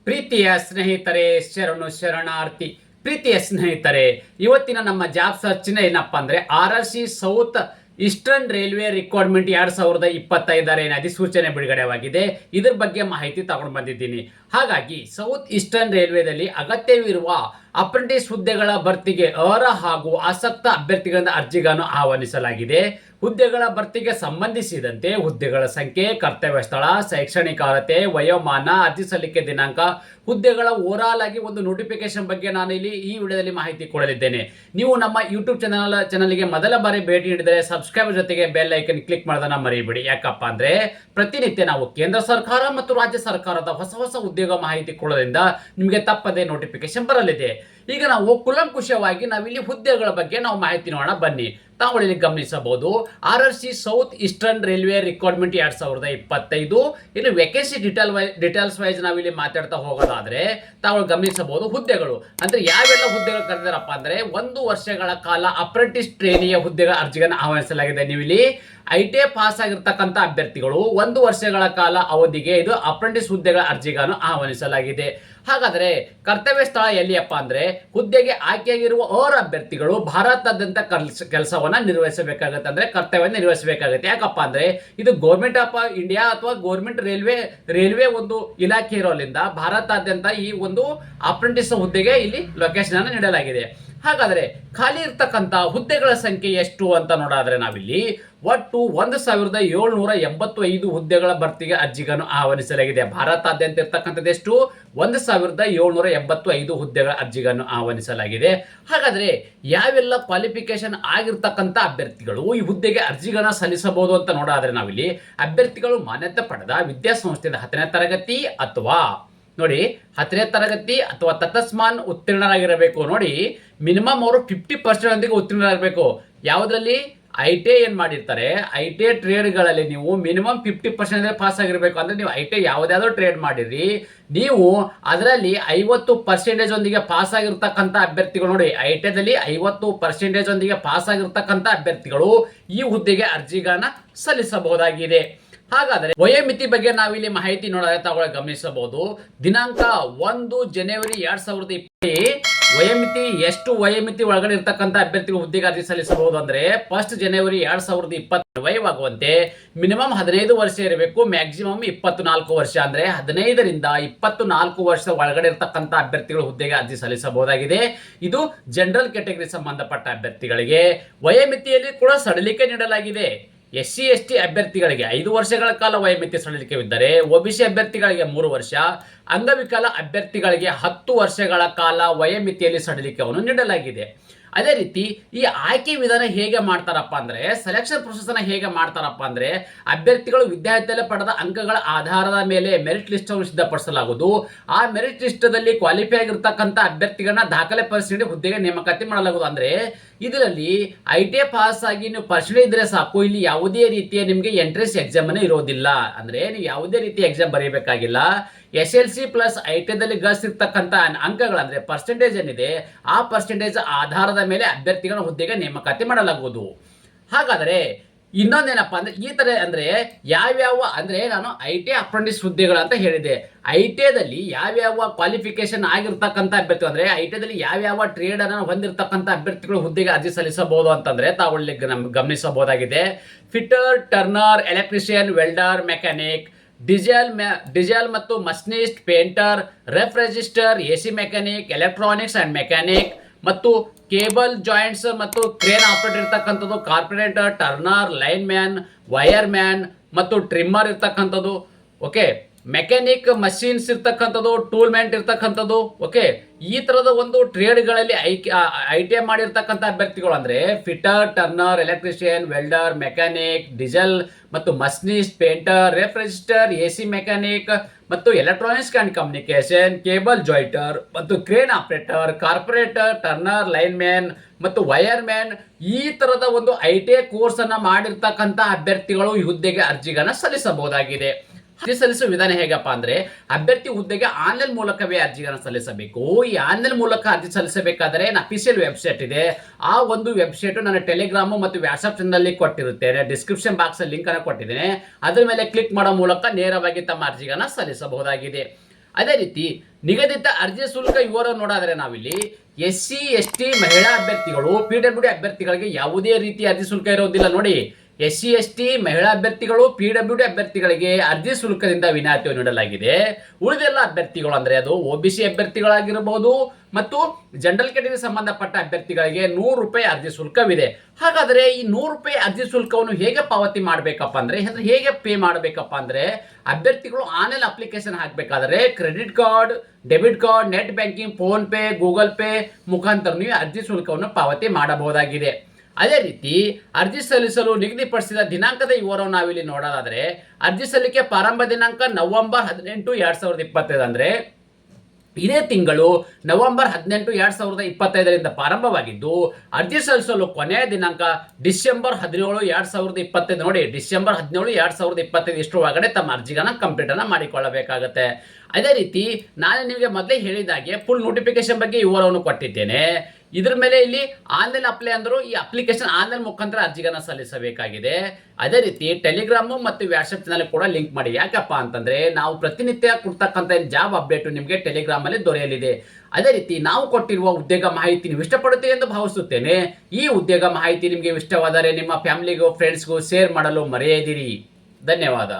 ಪ್ರೀತಿಯ ಸ್ನೇಹಿತರೆ, ಶರಣು ಶರಣಾರ್ಥಿ. ಪ್ರೀತಿಯ ಸ್ನೇಹಿತರೆ, ಇವತ್ತಿನ ನಮ್ಮ ಜಾಬ್ ಸರ್ಚಿನ ಏನಪ್ಪಾ ಅಂದ್ರೆ RRC south eastern railway requirement 2025 ಏನು ಅಧಿಸೂಚನೆ ಬಿಡುಗಡೆಯಾಗಿದೆ. ಇದ್ರ ಬಗ್ಗೆ ಮಾಹಿತಿ ತಗೊಂಡು ಬಂದಿದ್ದೀನಿ. ಹಾಗಾಗಿ ಸೌತ್ ಈಸ್ಟರ್ನ್ ರೈಲ್ವೆದಲ್ಲಿ ಅಗತ್ಯವಿರುವ ಅಪ್ರೆಂಟಿಸ್ ಹುದ್ದೆಗಳ ಭರ್ತಿಗೆ ಅರ್ಹ ಹಾಗೂ ಆಸಕ್ತ ಅಭ್ಯರ್ಥಿಗಳಿಂದ ಅರ್ಜಿಗಳನ್ನು ಆಹ್ವಾನಿಸಲಾಗಿದೆ. ಹುದ್ದೆಗಳ ಭರ್ತಿಗೆ ಸಂಬಂಧಿಸಿದಂತೆ ಹುದ್ದೆಗಳ ಸಂಖ್ಯೆ, ಕರ್ತವ್ಯ ಸ್ಥಳ, ಶೈಕ್ಷಣಿಕ ಅರ್ಹತೆ, ವಯೋಮಾನ, ಅರ್ಜಿ ಸಲ್ಲಿಕೆ ದಿನಾಂಕ, ಹುದ್ದೆಗಳ ಓವರಾಲ್ ಆಗಿ ಒಂದು ನೋಟಿಫಿಕೇಶನ್ ಬಗ್ಗೆ ನಾನು ಇಲ್ಲಿ ಈ ವಿಡಿಯೋದಲ್ಲಿ ಮಾಹಿತಿ ಕೊಡಲಿದ್ದೇನೆ. ನೀವು ನಮ್ಮ ಯೂಟ್ಯೂಬ್ ಚಾನಲ್ಗೆ ಮೊದಲ ಬಾರಿ ಭೇಟಿ ನೀಡಿದರೆ ಸಬ್ಸ್ಕ್ರೈಬ್ ಜೊತೆಗೆ ಬೆಲ್ ಐಕನ್ ಕ್ಲಿಕ್ ಮಾಡೋದನ್ನ ಮರಿಬೇಡಿ. ಯಾಕಪ್ಪ ಅಂದ್ರೆ ಪ್ರತಿನಿತ್ಯ ನಾವು ಕೇಂದ್ರ ಸರ್ಕಾರ ಮತ್ತು ರಾಜ್ಯ ಸರ್ಕಾರದ ಹೊಸ ಹೊಸ ಉದ್ಯೋಗ ಮಾಹಿತಿ ಕೊಡೋದ್ರಿಂದ ನಿಮಗೆ ತಪ್ಪದೆ ನೋಟಿಫಿಕೇಶನ್ ಬರಲಿದೆ. ಈಗ ನಾವು ಕುಲಂಕುಷವಾಗಿ ನಾವಿಲ್ಲಿ ಹುದ್ದೆಗಳ ಬಗ್ಗೆ ನಾವು ಮಾಹಿತಿ ನೋಡೋಣ ಬನ್ನಿ. ತಾವು ಇಲ್ಲಿ ಗಮನಿಸಬಹುದು, RRC south eastern railway requirement 2025. ಇನ್ನು ವೇಕೆನ್ಸಿ ಡೀಟೇಲ್ಸ್ ವೈಸ್ ನಾವಿಲ್ಲಿ ಮಾತಾಡ್ತಾ ಹೋಗೋದಾದ್ರೆ ತಾವು ಗಮನಿಸಬಹುದು, ಹುದ್ದೆಗಳು ಅಂದ್ರೆ ಯಾವೆಲ್ಲ ಹುದ್ದೆಗಳು ಕರೆದಿರಪ್ಪ ಅಂದ್ರೆ 1 ವರ್ಷಗಳ ಕಾಲ ಅಪ್ರೆಂಟಿಸ್ ಟ್ರೇನಿಯ ಹುದ್ದೆಗಳ ಅರ್ಜಿಗಳನ್ನು ಆಹ್ವಾನಿಸಲಾಗಿದೆ. ನೀವು ಇಲ್ಲಿ ITA ಪಾಸ್ ಆಗಿರ್ತಕ್ಕಂಥ ಅಭ್ಯರ್ಥಿಗಳು 1 ವರ್ಷಗಳ ಕಾಲ ಅವಧಿಗೆ ಇದು ಅಪ್ರೆಂಟಿಸ್ ಹುದ್ದೆಗಳ ಅರ್ಜಿಗಳನ್ನು ಆಹ್ವಾನಿಸಲಾಗಿದೆ. ಹಾಗಾದ್ರೆ ಕರ್ತವ್ಯ ಸ್ಥಳ ಎಲ್ಲಿಯಪ್ಪ ಅಂದ್ರೆ ಹುದ್ದೆಗೆ ಆಯ್ಕೆಯಾಗಿರುವ ಅಭ್ಯರ್ಥಿಗಳು ಭಾರತಾದ್ಯಂತ ಕೆಲಸವನ್ನ ನಿರ್ವಹಿಸಬೇಕಾಗುತ್ತೆ, ಅಂದ್ರೆ ಕರ್ತವ್ಯ ನಿರ್ವಹಿಸಬೇಕಾಗುತ್ತೆ. ಯಾಕಪ್ಪ ಅಂದ್ರೆ ಇದು ಗೌರ್ಮೆಂಟ್ ಆಫ್ ಇಂಡಿಯಾ ಅಥವಾ ಗೌರ್ಮೆಂಟ್ ರೈಲ್ವೆ ಒಂದು ಇಲಾಖೆ ಇರೋದ್ರಿಂದ ಭಾರತಾದ್ಯಂತ ಈ ಒಂದು ಅಪ್ರೆಂಟಿಸ್ ಹುದ್ದೆಗೆ ಇಲ್ಲಿ ಲೊಕೇಶನ್ ಅನ್ನು ನೀಡಲಾಗಿದೆ. ಹಾಗಾದ್ರೆ ಖಾಲಿ ಇರ್ತಕ್ಕಂಥ ಹುದ್ದೆಗಳ ಸಂಖ್ಯೆ ಎಷ್ಟು ಅಂತ ನೋಡಾದ್ರೆ ನಾವಿಲ್ಲಿ ಒಟ್ಟು 1785 ಹುದ್ದೆಗಳ ಭರ್ತಿಗೆ ಅರ್ಜಿಗಳನ್ನು ಆಹ್ವಾನಿಸಲಾಗಿದೆ. ಭಾರತಾದ್ಯಂತ ಇರ್ತಕ್ಕಂಥದ್ದು ಎಷ್ಟು? 1785 ಹುದ್ದೆಗಳ ಅರ್ಜಿಗಳನ್ನು ಆಹ್ವಾನಿಸಲಾಗಿದೆ. ಹಾಗಾದ್ರೆ ಯಾವೆಲ್ಲ ಕ್ವಾಲಿಫಿಕೇಶನ್ ಆಗಿರ್ತಕ್ಕಂಥ ಅಭ್ಯರ್ಥಿಗಳು ಈ ಹುದ್ದೆಗೆ ಅರ್ಜಿಗಳನ್ನ ಸಲ್ಲಿಸಬಹುದು ಅಂತ ನೋಡಾದ್ರೆ ನಾವಿಲ್ಲಿ ಅಭ್ಯರ್ಥಿಗಳು ಮಾನ್ಯತೆ ಪಡೆದ ವಿದ್ಯಾಸಂಸ್ಥೆಯಿಂದ 10ನೇ ತರಗತಿ ಅಥವಾ ನೋಡಿ 10ನೇ ತರಗತಿ ಅಥವಾ ತತ್ಸಮಾನ ಉತ್ತೀರ್ಣರಾಗಿರಬೇಕು. ನೋಡಿ ಮಿನಿಮಮ್ ಅವರು 50% ಉತ್ತೀರ್ಣರಾಗಬೇಕು. ಯಾವುದರಲ್ಲಿ? ITA ಏನ್ ಮಾಡಿರ್ತಾರೆ, ITA ಟ್ರೇಡ್ಗಳಲ್ಲಿ ನೀವು ಮಿನಿಮಮ್ 50% ಪಾಸ್ ಆಗಿರಬೇಕು. ಅಂದ್ರೆ ನೀವು ITA ಯಾವುದಾದ್ರೂ ಟ್ರೇಡ್ ಮಾಡಿರಿ, ನೀವು ಅದರಲ್ಲಿ 50% ಒಂದಿಗೆ ಪಾಸ್ ಆಗಿರ್ತಕ್ಕಂಥ ಅಭ್ಯರ್ಥಿಗಳು, ನೋಡಿ ITA 50% ಒಂದಿಗೆ ಪಾಸ್ ಆಗಿರ್ತಕ್ಕಂಥ ಅಭ್ಯರ್ಥಿಗಳು ಈ ಹುದ್ದೆಗೆ ಅರ್ಜಿಗಳನ್ನ ಸಲ್ಲಿಸಬಹುದಾಗಿದೆ. ಹಾಗಾದರೆ ವಯೋಮಿತಿ ಬಗ್ಗೆ ನಾವಿಲ್ಲಿ ಮಾಹಿತಿ ನೋಡೋಣ, ಗಮನಿಸಬಹುದು. ದಿನಾಂಕ 1 ಜನವರಿ 2020 ವಯೋಮಿತಿ ಎಷ್ಟು? ವಯೋಮಿತಿ ಒಳಗಡೆ ಇರ್ತಕ್ಕಂಥ ಅಭ್ಯರ್ಥಿಗಳು ಹುದ್ದೆಗೆ ಅರ್ಜಿ ಸಲ್ಲಿಸಬಹುದು ಅಂದ್ರೆ 1 ಜನವರಿ 2020 ವಯವಾಗುವಂತೆ ಮಿನಿಮಮ್ 15 ವರ್ಷ ಇರಬೇಕು, ಮ್ಯಾಕ್ಸಿಮಮ್ 24 ವರ್ಷ. ಅಂದ್ರೆ 15ರಿಂದ 24 ವರ್ಷ ಒಳಗಡೆ ಇರ್ತಕ್ಕಂಥ ಅಭ್ಯರ್ಥಿಗಳು ಹುದ್ದೆಗೆ ಅರ್ಜಿ ಸಲ್ಲಿಸಬಹುದಾಗಿದೆ. ಇದು ಜನರಲ್ ಕ್ಯಾಟಗರಿ ಸಂಬಂಧಪಟ್ಟ ಅಭ್ಯರ್ಥಿಗಳಿಗೆ. ವಯೋಮಿತಿಯಲ್ಲಿ ಕೂಡ ಸಡಿಲಿಕೆ ನೀಡಲಾಗಿದೆ. SC ST ಅಭ್ಯರ್ಥಿಗಳಿಗೆ 5 ವರ್ಷಗಳ ಕಾಲ ವಯೋಮಿತಿ ಸಡಿಲಿಕೆವಿದ್ದರೆ OBC ಅಭ್ಯರ್ಥಿಗಳಿಗೆ 3 ವರ್ಷ, ಅಂಗವಿಕಲ ಅಭ್ಯರ್ಥಿಗಳಿಗೆ 10 ವರ್ಷಗಳ ಕಾಲ ವಯೋಮಿತಿಯಲ್ಲಿ ಸಡಿಲಿಕೆಯನ್ನು ನೀಡಲಾಗಿದೆ. ಅದೇ ರೀತಿ ಈ ಆಯ್ಕೆ ವಿಧಾನ ಹೇಗೆ ಮಾಡ್ತಾರಪ್ಪ ಅಂದ್ರೆ, ಸೆಲೆಕ್ಷನ್ ಪ್ರೊಸೆಸ್ ಅನ್ನ ಹೇಗೆ ಮಾಡ್ತಾರಪ್ಪ ಅಂದ್ರೆ, ಅಭ್ಯರ್ಥಿಗಳು ವಿದ್ಯಾರ್ಥಿಯಲ್ಲಿ ಪಡೆದ ಅಂಕಗಳ ಆಧಾರದ ಮೇಲೆ ಮೆರಿಟ್ ಲಿಸ್ಟ್ ಅನ್ನು ಸಿದ್ಧಪಡಿಸಲಾಗುವುದು. ಆ ಮೆರಿಟ್ ಲಿಸ್ಟ್ ದಲ್ಲಿ ಕ್ವಾಲಿಫೈ ಆಗಿರ್ತಕ್ಕಂಥ ಅಭ್ಯರ್ಥಿಗಳನ್ನ ದಾಖಲೆ ಪರಿಶೀಲನೆ ಹುದ್ದೆಗೆ ನೇಮಕಾತಿ ಮಾಡಲಾಗುವುದು. ಅಂದ್ರೆ ಇದರಲ್ಲಿ ITA ಪಾಸ್ ಆಗಿ ನೀವು ಪರ್ಸೆಂಟೇಜ್ ಇದ್ರೆ ಸಾಕು, ಇಲ್ಲಿ ಯಾವುದೇ ರೀತಿಯ ನಿಮಗೆ ಎಂಟ್ರೆನ್ಸ್ ಎಕ್ಸಾಮ್ ಅನ್ನು ಇರೋದಿಲ್ಲ. ಅಂದ್ರೆ ನೀವು ಯಾವುದೇ ರೀತಿಯ ಎಕ್ಸಾಮ್ ಬರೀಬೇಕಾಗಿಲ್ಲ. SLC ಪ್ಲಸ್ ITA ಗಳಿಸಿರ್ತಕ್ಕಂಥ ಅಂಕಗಳಂದ್ರೆ ಪರ್ಸೆಂಟೇಜ್ ಏನಿದೆ ಆ ಪರ್ಸೆಂಟೇಜ್ ಆಧಾರದ ಮೇಲೆ ಅಭ್ಯರ್ಥಿಗಳ ಹುದ್ದೆಗೆ ನೇಮಕಾತಿ ಮಾಡಲಾಗುವುದು. ಹಾಗಾದರೆ ಇನ್ನೊಂದೇನಪ್ಪ ಅಂದ್ರೆ ಈ ತರ ಅಂದ್ರೆ ಯಾವ್ಯಾವ ಅಂದ್ರೆ ನಾನು ITA ಅಪ್ರೆಂಟಿಸ್ ಹುದ್ದೆಗಳು ಅಂತ ಹೇಳಿದೆ. ITA ಯಾವ್ಯಾವ ಕ್ವಾಲಿಫಿಕೇಶನ್ ಆಗಿರ್ತಕ್ಕಂಥ ಅಭ್ಯರ್ಥಿ ಅಂದ್ರೆ ITA ಯಾವ್ಯಾವ ಟ್ರೇಡ್ ಅನ್ನು ಹೊಂದಿರತಕ್ಕಂಥ ಅಭ್ಯರ್ಥಿಗಳು ಹುದ್ದೆಗೆ ಅರ್ಜಿ ಸಲ್ಲಿಸಬಹುದು ಅಂತಂದ್ರೆ ತಾವು ಗಮನಿಸಬಹುದಾಗಿದೆ. Fitter, turner, electrician, welder, mechanic, diesel ಮತ್ತು machinist, painter, refrigerator, AC mechanic, electronics and mechanic ಮತ್ತು ಕೇಬಲ್ ಜಾಯಿಂಟ್ಸ್ ಮತ್ತು ಕ್ರೇನ್ ಆಪರೇಟರ್ ಇರ್ತಕ್ಕಂಥದ್ದು, corporator, turner, lineman, wireman ಮತ್ತು ಟ್ರಿಮ್ಮರ್ ಇರ್ತಕ್ಕಂಥದ್ದು. ಓಕೆ, ಮೆಕ್ಯಾನಿಕ್ ಮಷೀನ್ಸ್ ಇರ್ತಕ್ಕಂಥದ್ದು, ಟೂಲ್ ಮ್ಯಾನ್ ಇರ್ತಕ್ಕಂಥದ್ದು. Okay, ಈ ತರದ ಒಂದು ಟ್ರೇಡ್ಗಳಲ್ಲಿ ITA ಮಾಡಿರ್ತಕ್ಕಂಥ ಅಭ್ಯರ್ಥಿಗಳು ಅಂದ್ರೆ fitter, turner, electrician, welder, mechanic, diesel ಮತ್ತು machinist, painter, refrigerator, AC mechanic ಮತ್ತು ಎಲೆಕ್ಟ್ರಾನಿಕ್ಸ್ ಅಂಡ್ ಕಮ್ಯುನಿಕೇಶನ್, ಕೇಬಲ್ ಜಾಯಿಂಟರ್ ಮತ್ತು crane operator, corporator, turner, lineman ಮತ್ತು ವೈರ್ ಮ್ಯಾನ್ ಈ ತರದ ಒಂದು ITA ಕೋರ್ಸ್ ಅನ್ನ ಮಾಡಿರ್ತಕ್ಕಂಥ ಅಭ್ಯರ್ಥಿಗಳು ಈ ಹುದ್ದೆಗೆ ಅರ್ಜಿಗಳನ್ನ ಸಲ್ಲಿಸಬಹುದಾಗಿದೆ. ಅರ್ಜಿ ಸಲ್ಲಿಸುವ ವಿಧಾನ ಹೇಗಪ್ಪ ಅಂದ್ರೆ, ಅಭ್ಯರ್ಥಿ ಹುದ್ದೆಗೆ ಆನ್ಲೈನ್ ಮೂಲಕವೇ ಅರ್ಜಿಗಳನ್ನು ಸಲ್ಲಿಸಬೇಕು. ಈ ಆನ್ಲೈನ್ ಮೂಲಕ ಅರ್ಜಿ ಸಲ್ಲಿಸಬೇಕಾದರೆ ಅಫಿಷಿಯಲ್ ವೆಬ್ಸೈಟ್ ಇದೆ. ಆ ಒಂದು ವೆಬ್ಸೈಟ್ ನನ್ನ ಟೆಲಿಗ್ರಾಮ್ ಮತ್ತು ವಾಟ್ಸ್ಆಪ್ ಚಾನಲ್ ಕೊಟ್ಟಿರುತ್ತೇನೆ. ಡಿಸ್ಕ್ರಿಪ್ಷನ್ ಬಾಕ್ಸ್ ಲಿಂಕ್ ಅನ್ನು ಕೊಟ್ಟಿದ್ದೇನೆ. ಅದರ ಮೇಲೆ ಕ್ಲಿಕ್ ಮಾಡೋ ಮೂಲಕ ನೇರವಾಗಿ ತಮ್ಮ ಅರ್ಜಿಗಳನ್ನ ಸಲ್ಲಿಸಬಹುದಾಗಿದೆ. ಅದೇ ರೀತಿ ನಿಗದಿತ ಅರ್ಜಿ ಶುಲ್ಕ ವಿವರ ನೋಡಾದ್ರೆ ನಾವಿಲ್ಲಿ SC ST ಮಹಿಳಾ ಅಭ್ಯರ್ಥಿಗಳು PWD ಅಭ್ಯರ್ಥಿಗಳಿಗೆ ಯಾವುದೇ ರೀತಿಯ ಅರ್ಜಿ ಶುಲ್ಕ ಇರೋದಿಲ್ಲ ನೋಡಿ. SC ST ಮಹಿಳಾ ಅಭ್ಯರ್ಥಿಗಳು PWD ಅಭ್ಯರ್ಥಿಗಳಿಗೆ ಅರ್ಜಿ ಶುಲ್ಕದಿಂದ ವಿನಾಯಿತಿಯನ್ನು ನೀಡಲಾಗಿದೆ. ಉಳಿದೆಲ್ಲ ಅಭ್ಯರ್ಥಿಗಳು ಅಂದ್ರೆ ಅದು OBC ಅಭ್ಯರ್ಥಿಗಳಾಗಿರಬಹುದು ಮತ್ತು ಜನರಲ್ ಕೆಟಗರಿ ಸಂಬಂಧಪಟ್ಟ ಅಭ್ಯರ್ಥಿಗಳಿಗೆ ₹100 ಅರ್ಜಿ ಶುಲ್ಕವಿದೆ. ಹಾಗಾದ್ರೆ ಈ ₹100 ಅರ್ಜಿ ಶುಲ್ಕವನ್ನು ಹೇಗೆ ಪಾವತಿ ಮಾಡಬೇಕಪ್ಪ ಅಂದ್ರೆ ಹೇಗೆ ಪೇ ಮಾಡಬೇಕಪ್ಪ ಅಂದ್ರೆ ಅಭ್ಯರ್ಥಿಗಳು ಆನ್ಲೈನ್ ಅಪ್ಲಿಕೇಶನ್ ಹಾಕಬೇಕಾದ್ರೆ credit card, debit card, net banking, PhonePe, Google Pay ಮುಖಾಂತರ ನೀವು ಅರ್ಜಿ ಶುಲ್ಕವನ್ನು ಪಾವತಿ ಮಾಡಬಹುದಾಗಿದೆ. ಅದೇ ರೀತಿ ಅರ್ಜಿ ಸಲ್ಲಿಸಲು ನಿಗದಿಪಡಿಸಿದ ದಿನಾಂಕದ ವಿವರವನ್ನು ನಾವಿಲ್ಲಿ ನೋಡೋದಾದ್ರೆ ಅರ್ಜಿ ಸಲ್ಲಿಕೆ ಪ್ರಾರಂಭ ದಿನಾಂಕ ನವೆಂಬರ್ 18, 2025 ಅಂದ್ರೆ ಇದೇ ತಿಂಗಳು ನವೆಂಬರ್ 18, 2025ರಿಂದ ಪ್ರಾರಂಭವಾಗಿದ್ದು ಅರ್ಜಿ ಸಲ್ಲಿಸಲು ಕೊನೆಯ ದಿನಾಂಕ ಡಿಸೆಂಬರ್ 17, 2025 ನೋಡಿ. ಡಿಸೆಂಬರ್ 17, 2025 ಇಷ್ಟರ ಒಳಗಡೆ ತಮ್ಮ ಅರ್ಜಿಗಳನ್ನ ಕಂಪ್ಲೀಟ್ ಅನ್ನ ಮಾಡಿಕೊಳ್ಳಬೇಕಾಗತ್ತೆ. ಅದೇ ರೀತಿ ನಾನು ನಿಮಗೆ ಮೊದಲೇ ಹೇಳಿದಾಗೆ ಫುಲ್ ನೋಟಿಫಿಕೇಶನ್ ಬಗ್ಗೆ ವಿವರವನ್ನು ಕೊಟ್ಟಿದ್ದೇನೆ. ಇದ್ರ ಮೇಲೆ ಇಲ್ಲಿ ಆನ್ಲೈನ್ ಅಪ್ಲೈ ಅಂದ್ರು ಈ ಅಪ್ಲಿಕೇಶನ್ ಆನ್ಲೈನ್ ಮುಖಾಂತರ ಅರ್ಜಿಗಳನ್ನ ಸಲ್ಲಿಸಬೇಕಾಗಿದೆ. ಅದೇ ರೀತಿ ಟೆಲಿಗ್ರಾಮ್ ಮತ್ತು ವಾಟ್ಸ್ಆಪ್ ಚಾನಲ್ ಕೂಡ ಲಿಂಕ್ ಮಾಡಿ. ಯಾಕಪ್ಪ ಅಂತಂದ್ರೆ ನಾವು ಪ್ರತಿನಿತ್ಯ ಕೊಡ್ತಕ್ಕಂಥ ಜಾಬ್ ಅಪ್ಡೇಟ್ ನಿಮಗೆ ಟೆಲಿಗ್ರಾಮ್ ಅಲ್ಲಿ ದೊರೆಯಲಿದೆ. ಅದೇ ರೀತಿ ನಾವು ಕೊಟ್ಟಿರುವ ಉದ್ಯೋಗ ಮಾಹಿತಿ ನೀವು ಇಷ್ಟಪಡುತ್ತೆ ಎಂದು ಭಾವಿಸುತ್ತೇನೆ. ಈ ಉದ್ಯೋಗ ಮಾಹಿತಿ ನಿಮಗೆ ಇಷ್ಟವಾದರೆ ನಿಮ್ಮ ಫ್ಯಾಮಿಲಿಗೂ ಫ್ರೆಂಡ್ಸ್ಗೂ ಶೇರ್ ಮಾಡಲು ಮರೆಯದಿರಿ. ಧನ್ಯವಾದ.